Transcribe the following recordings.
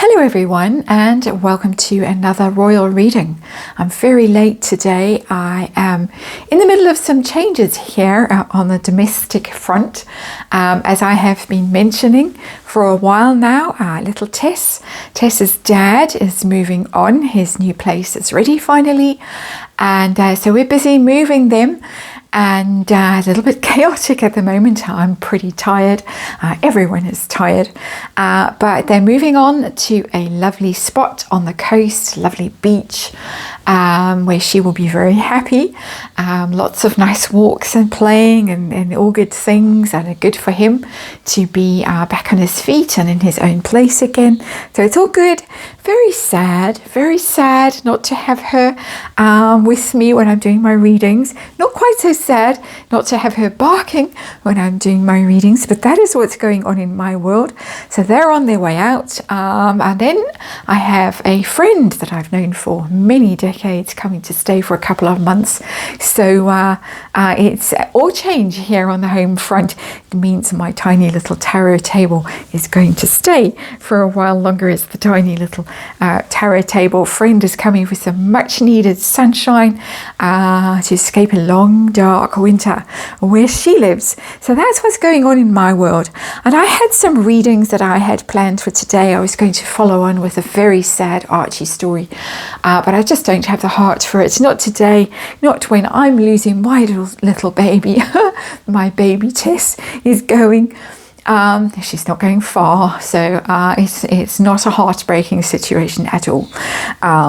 Hello everyone, and welcome to another royal reading. I'm very late today. I am in the middle of some changes here on the domestic front. As I have been mentioning for a while now, little Tess's dad is moving on. His new place is ready finally, and so we're busy moving them. And a little bit chaotic at the moment. I'm pretty tired. Everyone is tired. But they're moving on to a lovely spot on the coast, lovely beach, where she will be very happy. Lots of nice walks and playing and all good things, and good for him to be back on his feet and in his own place again. So it's all good. Very sad not to have her with me when I'm doing my readings. Not quite so sad not to have her barking when I'm doing my readings, but that is what's going on in my world. So they're on their way out, and then I have a friend that I've known for many decades coming to stay for a couple of months. So it's all change here on the home front. It means my tiny little tarot table is going to stay for a while longer as the tiny little tarot table. Friend is coming for some much needed sunshine to escape a long dark winter where she lives. So that's what's going on in my world. And I had some readings that I had planned for today. I was going to follow on with a very sad Archie story, but I just don't have the heart for it. Not today, not when I'm losing my little baby. My baby Tess is going. She's not going far, so it's not a heartbreaking situation at all,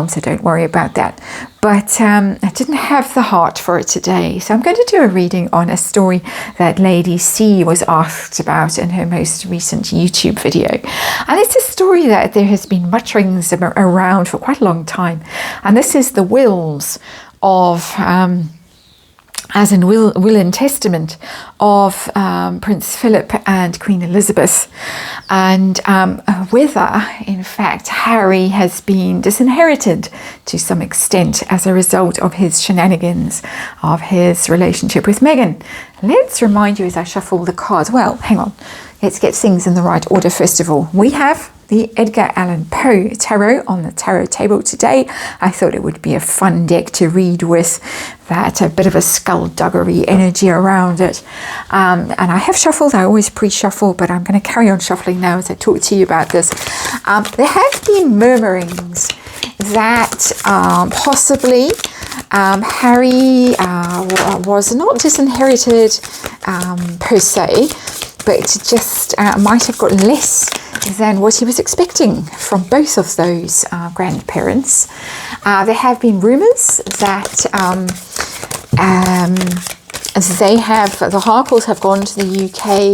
so don't worry about that. But I didn't have the heart for it today, so I'm going to do a reading on a story that Lady C was asked about in her most recent YouTube video. And it's a story that there has been mutterings around for quite a long time, and this is the wills of as in will and testament of Prince Philip and Queen Elizabeth, and whether in fact Harry has been disinherited to some extent as a result of his shenanigans of his relationship with Meghan. Let's remind you as I shuffle the cards. Well, hang on, let's get things in the right order first of all. We have the Edgar Allan Poe tarot on the tarot table today. I thought it would be a fun deck to read with that a bit of a skullduggery energy around it. And I have shuffled. I always pre-shuffle, but I'm going to carry on shuffling now as I talk to you about this. There have been murmurings that possibly Harry was not disinherited per se, but just might have got less than what he was expecting from both of those grandparents. There have been rumours that the Harkles have gone to the UK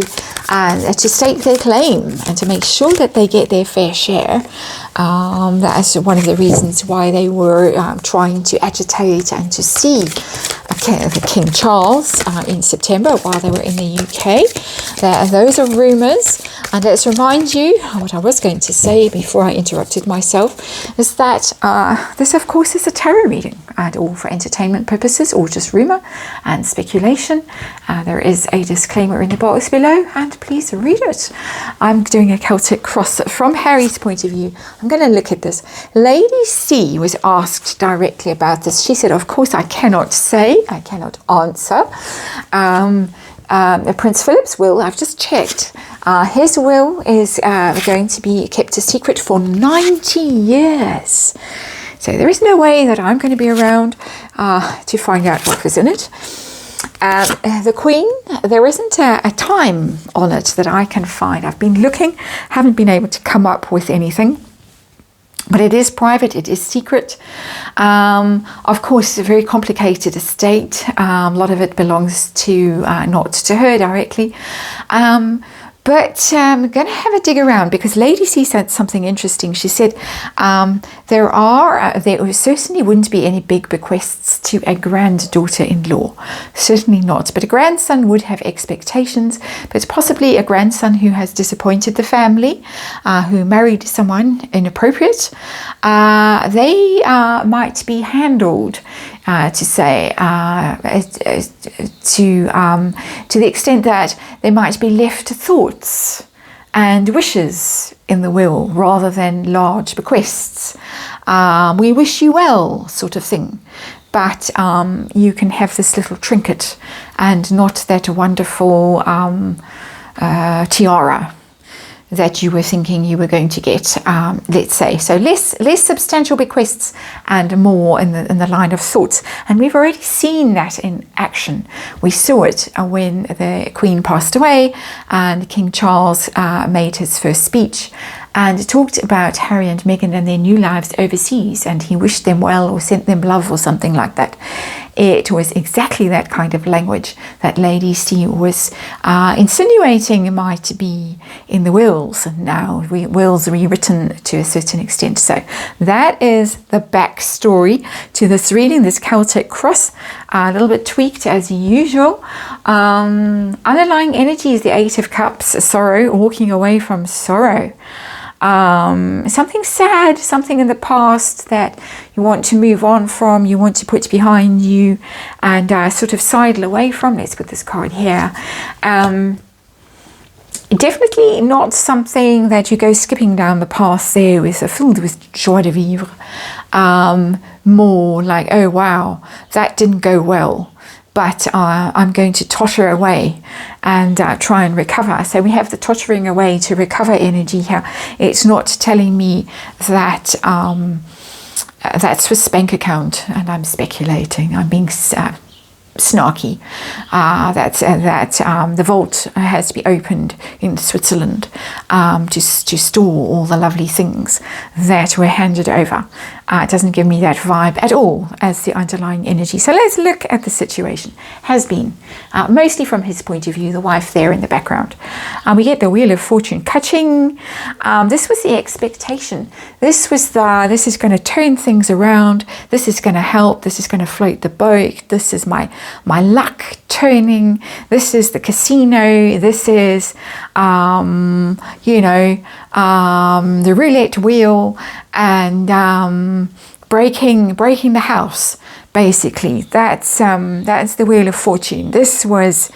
to stake their claim and to make sure that they get their fair share. That's one of the reasons why they were trying to agitate and to see the King Charles in September while they were in the UK. Those are rumours. And let's remind you, what I was going to say before I interrupted myself, is that this of course is a tarot reading, and all for entertainment purposes, or just rumour and speculation. There is a disclaimer in the box below, and please read it. I'm doing a Celtic cross from Harry's point of view. I'm going to look at this. Lady C was asked directly about this. She said, of course I cannot say, I cannot answer. Prince Philip's will, I've just checked, his will is going to be kept a secret for 90 years. So there is no way that I'm going to be around to find out what was in it. The Queen, there isn't a time on it that I can find. I've been looking, haven't been able to come up with anything. But it is private, it is secret. Of course, it's a very complicated estate. A lot of it belongs to, not to her directly. But I'm going to have a dig around, because Lady C said something interesting. She said there certainly wouldn't be any big bequests to a granddaughter-in-law. Certainly not. But a grandson would have expectations, but possibly a grandson who has disappointed the family, who married someone inappropriate. They might be handled to the extent that there might be left thoughts and wishes in the will rather than large bequests. We wish you well sort of thing. But you can have this little trinket and not that wonderful tiara that you were thinking you were going to get, let's say. So less substantial bequests and more in the line of thoughts. And we've already seen that in action. We saw it when the Queen passed away and King Charles made his first speech and talked about Harry and Meghan and their new lives overseas, and he wished them well or sent them love or something like that. It was exactly that kind of language that Lady C was insinuating might be in the wills, and now wills rewritten to a certain extent. So that is the backstory to this reading, this Celtic cross, a little bit tweaked as usual. Underlying energy is the Eight of Cups, sorrow, walking away from sorrow. Something sad, something in the past that you want to move on from, you want to put behind you and sort of sidle away from. Let's put this card here. Definitely not something that you go skipping down the path there with filled with joie de vivre. More like, oh wow, that didn't go well. But I'm going to totter away and try and recover. So we have the tottering away to recover energy here. It's not telling me that that Swiss bank account, and I'm speculating, I'm being snarky, that the vault has to be opened in Switzerland to store all the lovely things that were handed over. It doesn't give me that vibe at all as the underlying energy. So let's look at the situation. Has been, mostly from his point of view, the wife there in the background. We get the Wheel of Fortune catching. This was the expectation. This is going to turn things around. This is going to help. This is going to float the boat. This is my luck turning. This is the casino. This is, the roulette wheel and breaking the house. Basically, that's the Wheel of Fortune. This was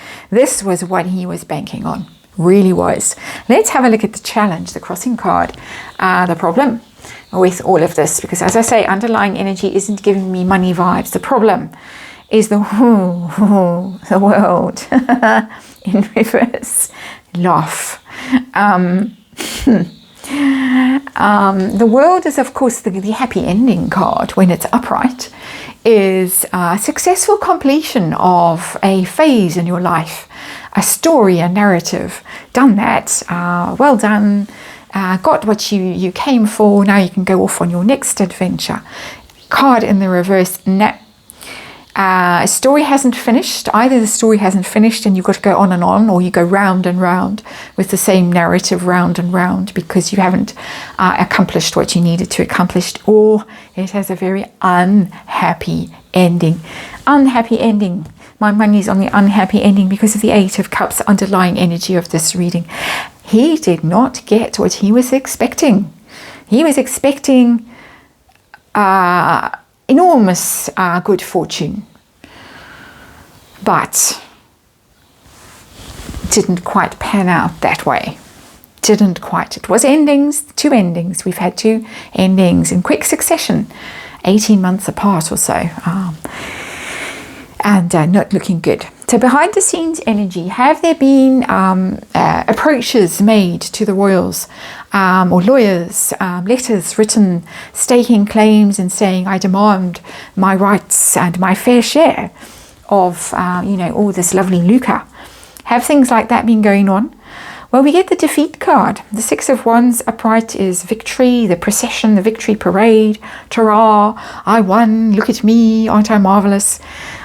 what he was banking on. Really was. Let's have a look at the challenge, the crossing card, the problem with all of this, because as I say, underlying energy isn't giving me money vibes. The problem is the world in reverse. Laugh. The world is, of course, the happy ending card when it's upright, is a successful completion of a phase in your life, a story, a narrative. Done that, well done, got what you came for, now you can go off on your next adventure. Card in the reverse, no. A story hasn't finished. Either the story hasn't finished and you've got to go on, or you go round and round with the same narrative round and round because you haven't accomplished what you needed to accomplish, or it has a very unhappy ending. Unhappy ending. My money's on the unhappy ending because of the Eight of Cups, underlying energy of this reading. He did not get what he was expecting. He was expecting enormous good fortune, but didn't quite pan out that way. Didn't quite. It was endings, two endings. We've had two endings in quick succession, 18 months apart or so, and not looking good. So behind the scenes energy, have there been approaches made to the royals or lawyers, letters written staking claims and saying, I demand my rights and my fair share of, all this lovely lucre? Have things like that been going on? Well, we get the defeat card. The Six of Wands upright is victory, the procession, the victory parade. Ta-ra, I won, look at me, aren't I marvelous?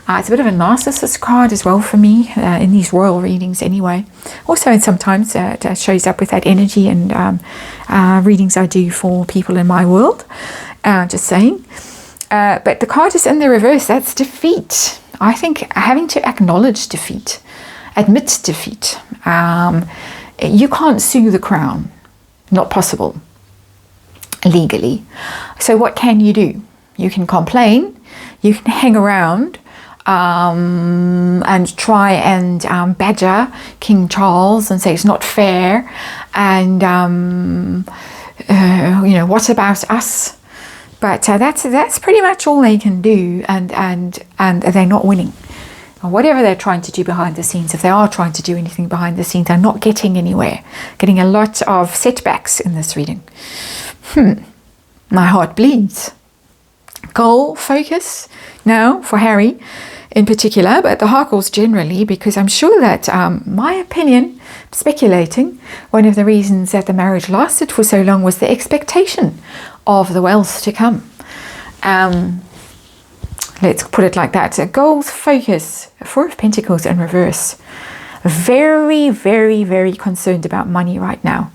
It's a bit of a narcissist card as well for me, in these royal readings anyway. Also, sometimes it shows up with that energy and readings I do for people in my world. Just saying. But the card is in the reverse. That's defeat. I think having to acknowledge defeat, admit defeat. You can't sue the crown. Not possible. Legally. So what can you do? You can complain. You can hang around. And try and badger King Charles and say it's not fair, and what about us? But that's pretty much all they can do, and they're not winning. Whatever they're trying to do behind the scenes, if they are trying to do anything behind the scenes, they're not getting anywhere. Getting a lot of setbacks in this reading. My heart bleeds. Goal, focus, now for Harry in particular, but the Harkles generally, because I'm sure that, my opinion, speculating, one of the reasons that the marriage lasted for so long was the expectation of the wealth to come. Let's put it like that. So goals, focus, Four of Pentacles in reverse. Very, very, very concerned about money right now,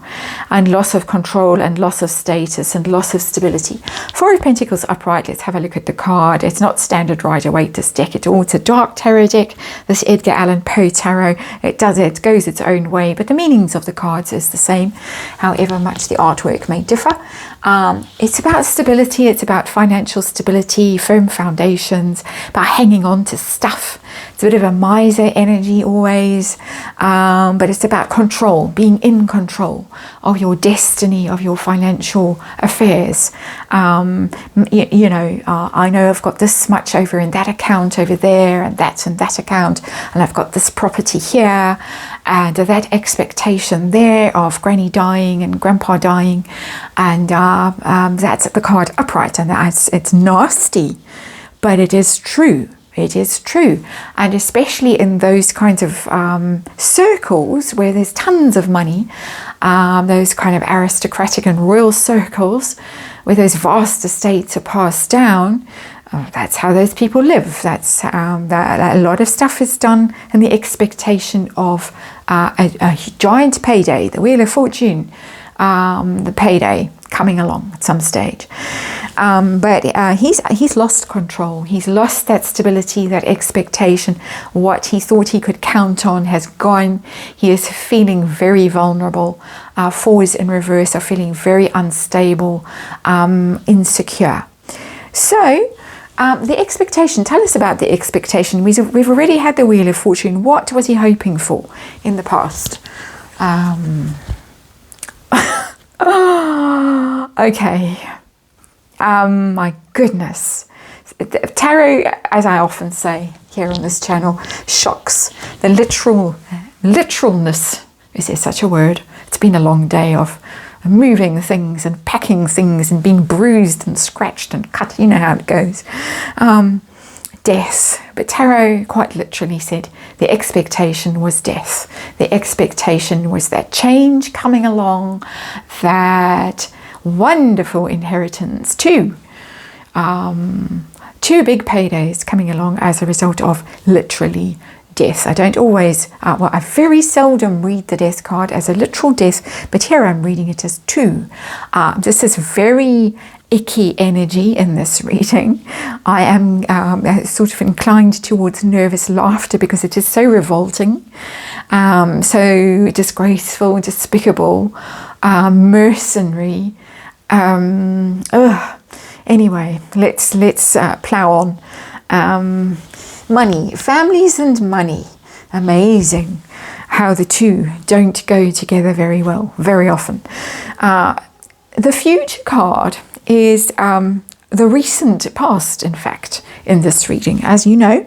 and loss of control and loss of status and loss of stability. Four of Pentacles upright. Let's have a look at the card. It's not standard Rider-Waite, this deck at all. It's a dark tarot deck, this Edgar Allan Poe tarot. It goes its own way, but the meanings of the cards is the same, however much the artwork may differ. It's about stability, it's about financial stability, firm foundations, about hanging on to stuff. It's a bit of a miser energy always, but it's about control, being in control of your destiny, of your financial affairs. I know I've got this much over in that account over there, and that's in that account, and I've got this property here, and that expectation there of granny dying and grandpa dying, and that's the card upright, and it's nasty, but it is true. It is true, and especially in those kinds of circles where there's tons of money, those kind of aristocratic and royal circles where those vast estates are passed down. That's how those people live. That's that a lot of stuff is done in the expectation of a giant payday, the Wheel of Fortune, the payday coming along at some stage. But he's lost control. He's lost that stability, that expectation. What he thought he could count on has gone. He is feeling very vulnerable. Fours in reverse are feeling very unstable, insecure. So the expectation, tell us about the expectation. We've already had the Wheel of Fortune. What was he hoping for in the past? Okay. My goodness. Tarot, as I often say here on this channel, shocks. The literalness, is there such a word? It's been a long day of moving things and packing things and being bruised and scratched and cut. You know how it goes. Death. But Tarot quite literally said the expectation was death. The expectation was that change coming along, that wonderful inheritance, two big paydays coming along as a result of literally death. I don't always, I very seldom read the death card as a literal death, but here I'm reading it as two. This is very icky energy in this reading. I am sort of inclined towards nervous laughter because it is so revolting, so disgraceful, despicable, mercenary. Anyway, let's plow on. Money, families and money. Amazing how the two don't go together very well, very often. The future card is the recent past, in fact, in this reading. As you know,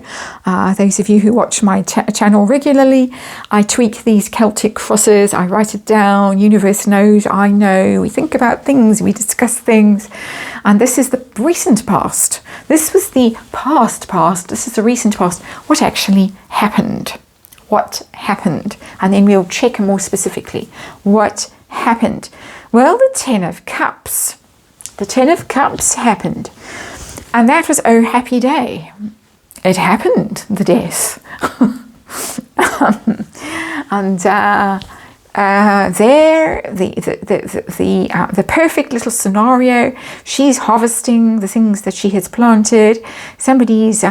those of you who watch my channel regularly, I tweak these Celtic crosses, I write it down, universe knows, I know, we think about things, we discuss things, and this is the recent past. This was the past, this is the recent past. What actually happened? What happened? And then we'll check more specifically. What happened? Well, the Ten of Cups. The Ten of Cups happened. And that was, oh, happy day. It happened, the death. And there, the perfect little scenario. She's harvesting the things that she has planted. Somebody's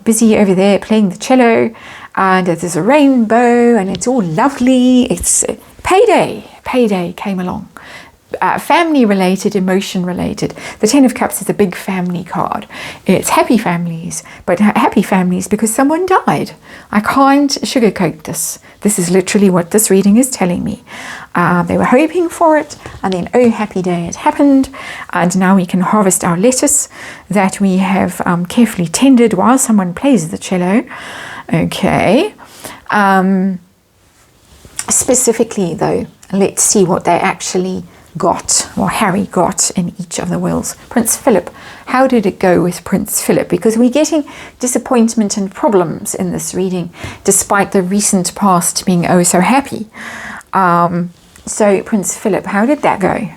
busy over there playing the cello, and there's a rainbow, and it's all lovely. It's payday. Payday came along. family related, emotion related. The Ten of Cups is a big family card. It's happy families, but happy families because someone died. I can't sugarcoat this. This is literally what this reading is telling me. They were hoping for it, and then, oh, happy day, it happened, and now we can harvest our lettuce that we have carefully tended while someone plays the cello. Okay. Specifically, though, let's see what they actually got, or Harry got, in each of the wills. Prince Philip, how did it go with Prince Philip? Because we're getting disappointment and problems in this reading, despite the recent past being oh so happy. So Prince Philip, how did that go?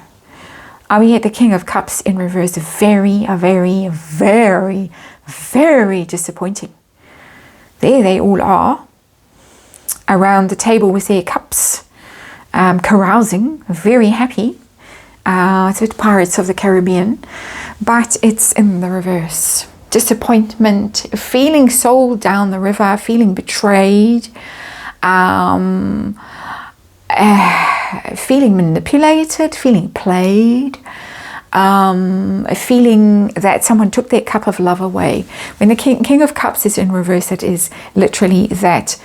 We had the King of Cups in reverse. Very, very, very, very disappointing. There they all are, around the table with their cups, carousing, very happy. It's a bit Pirates of the Caribbean, but it's in the reverse. Disappointment, feeling sold down the river, feeling betrayed, feeling manipulated, feeling played, feeling that someone took their cup of love away. When the King of Cups is in reverse, it is literally that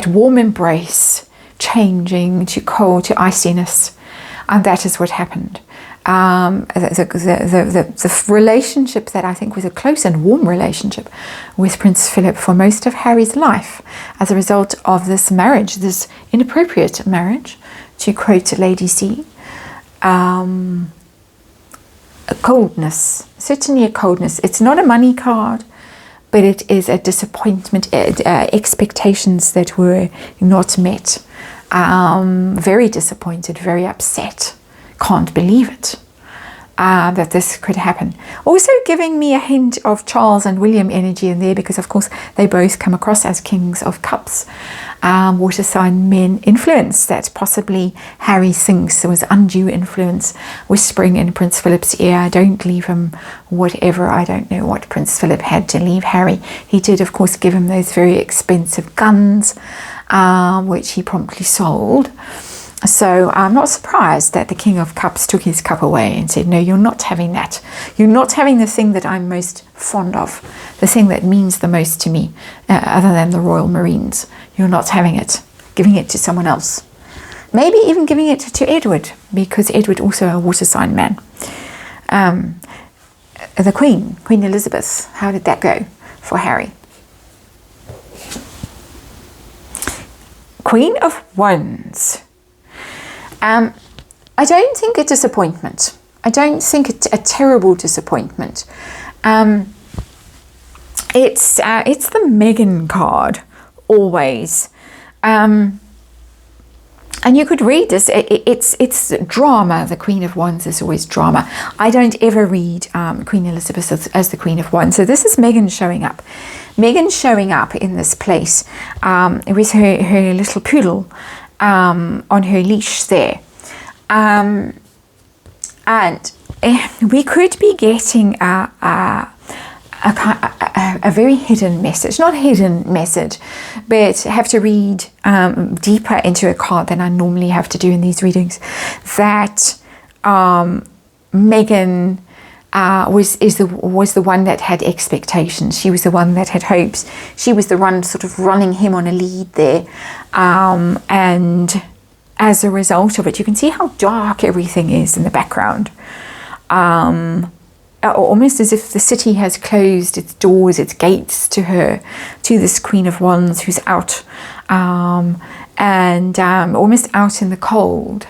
warm embrace changing to cold, to iciness, and that is what happened. The relationship that I think was a close and warm relationship with Prince Philip for most of Harry's life, as a result of this marriage, this inappropriate marriage, to quote Lady C, a coldness, certainly a coldness. It's not a money card, but it is a disappointment, expectations that were not met. Very disappointed, very upset. Can't believe it that this could happen. Also giving me a hint of Charles and William energy in there, because of course they both come across as Kings of Cups, water sign men influence that possibly Harry thinks there was undue influence whispering in Prince Philip's ear, don't leave him, whatever. I don't know what Prince Philip had to leave Harry. He did of course give him those very expensive guns, which he promptly sold. So I'm not surprised that the King of Cups took his cup away and said, no, you're not having that. You're not having the thing that I'm most fond of, the thing that means the most to me, other than the Royal Marines. You're not having it, giving it to someone else. Maybe even giving it to Edward, because Edward also a water sign man. The Queen Elizabeth, how did that go for Harry? Queen of Wands. I don't think a disappointment. I don't think it's a terrible disappointment. It's the Meghan card, always. And you could read this. It's drama. The Queen of Wands is always drama. I don't ever read Queen Elizabeth as the Queen of Wands. So this is Meghan showing up. Meghan showing up in this place with her little poodle on her leash there. And we could be getting a very hidden message, not hidden message, but have to read deeper into a card than I normally have to do in these readings, that Meghan was the one that had expectations. She was the one that had hopes. She was the one sort of running him on a lead there, and as a result of it, you can see how dark everything is in the background. Almost as if the city has closed its doors, its gates to her, to this Queen of Wands who's out, and almost out in the cold.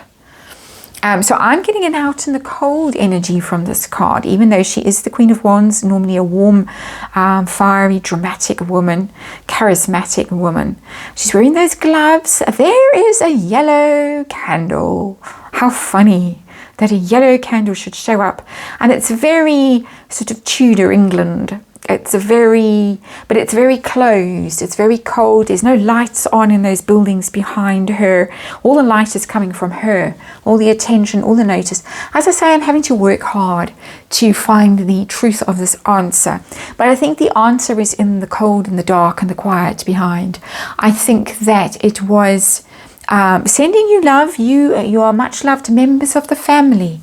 So I'm getting an out in the cold energy from this card, even though she is the Queen of Wands, normally a warm, fiery, dramatic woman, charismatic woman. She's wearing those gloves. There is a yellow candle. How funny that a yellow candle should show up. And it's very sort of Tudor England. It's but it's very closed. It's very cold. There's no lights on in those buildings behind her. All the light is coming from her. All the attention, all the notice. As I say, I'm having to work hard to find the truth of this answer. But I think the answer is in the cold and the dark and the quiet behind. I think that it was sending you love. You are much loved members of the family.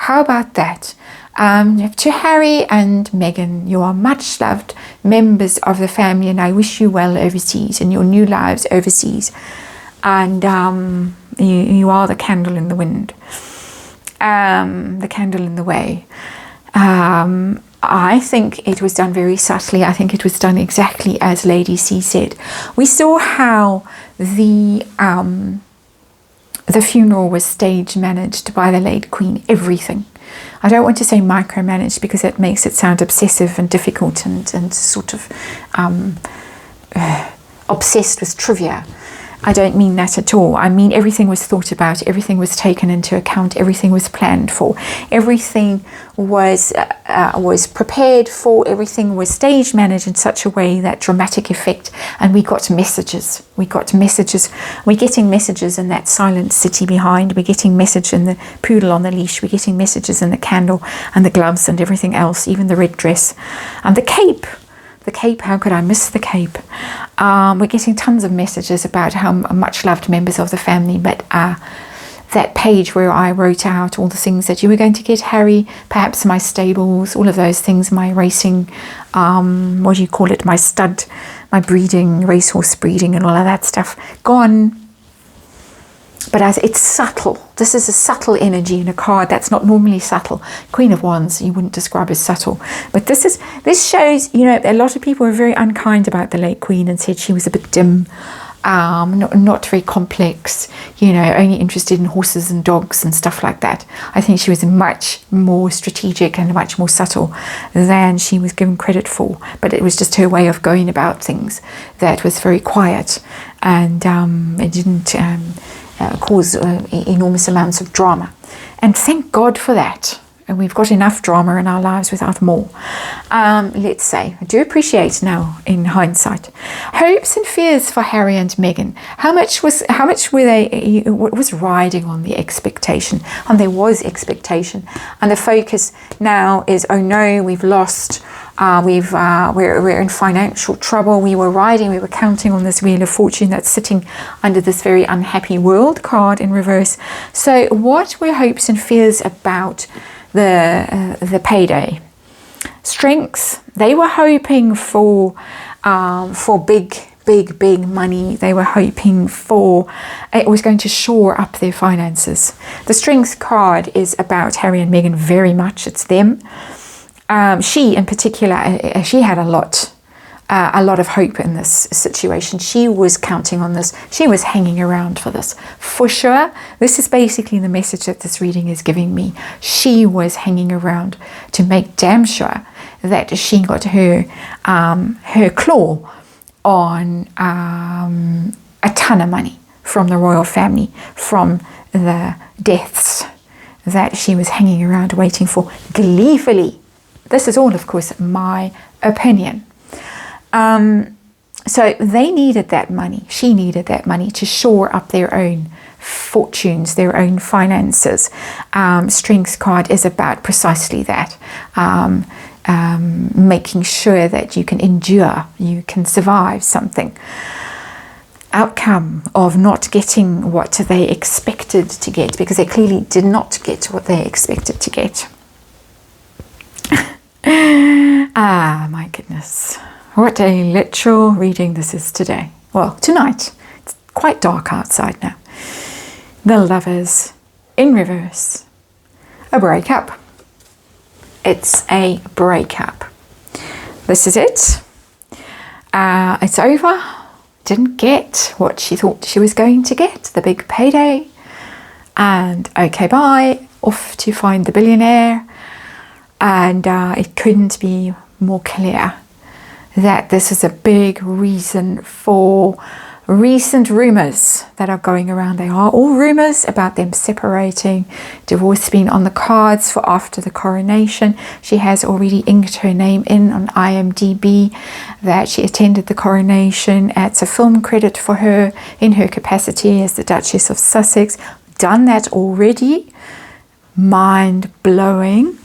How about that? To Harry and Meghan, you are much loved members of the family, and I wish you well overseas in your new lives overseas. And you are the candle in the wind, the candle in the way. I think it was done very subtly. I think it was done exactly as Lady C said. We saw how the funeral was stage managed by the late Queen, everything. I don't want to say micromanaged because that makes it sound obsessive and difficult and sort of obsessed with trivia. I don't mean that at all. I mean everything was thought about, everything was taken into account, everything was planned for, everything was prepared for, everything was stage managed in such a way that dramatic effect, and we got messages. We're getting messages in that silent city behind, we're getting message in the poodle on the leash, we're getting messages in the candle and the gloves and everything else, even the red dress and the cape. The cape, how could I miss the cape? We're getting tons of messages about how much loved members of the family, but that page where I wrote out all the things that you were going to get, Harry, perhaps my stables, all of those things, my racing, what do you call it, my stud, my breeding, racehorse breeding and all of that stuff, gone. But as it's subtle, this is a subtle energy in a card that's not normally subtle. Queen of Wands, you wouldn't describe as subtle. But this shows, a lot of people were very unkind about the late Queen and said she was a bit dim, not very complex, only interested in horses and dogs and stuff like that. I think she was much more strategic and much more subtle than she was given credit for. But it was just her way of going about things that was very quiet, and it didn't cause enormous amounts of drama, and thank God for that. And we've got enough drama in our lives without more. Let's say, I do appreciate now in hindsight. Hopes and fears for Harry and Meghan. How much were they? Was riding on the expectation, and there was expectation, and the focus now is, oh no, we've lost. We're in financial trouble. We were counting on this Wheel of Fortune that's sitting under this very unhappy World card in reverse. So what were hopes and fears about the payday? Strengths, they were hoping for big money. They were hoping for, it was going to shore up their finances. The Strengths card is about Harry and Meghan very much. It's them. She in particular, she had a lot of hope in this situation. She was counting on this. She was hanging around for this. For sure, this is basically the message that this reading is giving me. She was hanging around to make damn sure that she got her claw on a ton of money from the royal family, from the deaths that she was hanging around waiting for gleefully. This is all, of course, my opinion. So they needed that money. She needed that money to shore up their own fortunes, their own finances. Strengths card is about precisely that. Making sure that you can endure, you can survive something. Outcome of not getting what they expected to get, because they clearly did not get what they expected to get. My goodness. What a literal reading this is today. Well, tonight. It's quite dark outside now. The Lovers in reverse. A breakup. It's a breakup. This is it. It's over. Didn't get what she thought she was going to get, the big payday. And okay, bye. Off to find the billionaire. And it couldn't be more clear that this is a big reason for recent rumours that are going around. They are all rumours about them separating. Divorce being on the cards for after the coronation. She has already inked her name in on IMDb that she attended the coronation. It's a film credit for her in her capacity as the Duchess of Sussex. Done that already. Mind blowing.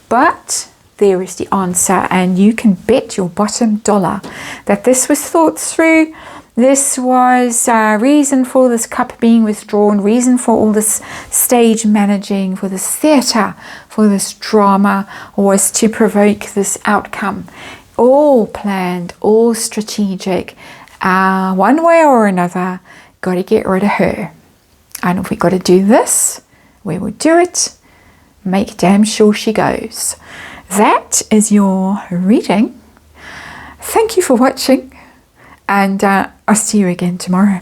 But there is the answer, and you can bet your bottom dollar that this was thought through. This was reason for this cup being withdrawn, reason for all this stage managing, for this theatre, for this drama, was to provoke this outcome. All planned, all strategic, one way or another, got to get rid of her. And if we got to do this, we will do it. Make damn sure she goes. That is your reading. Thank you for watching, and I'll see you again tomorrow.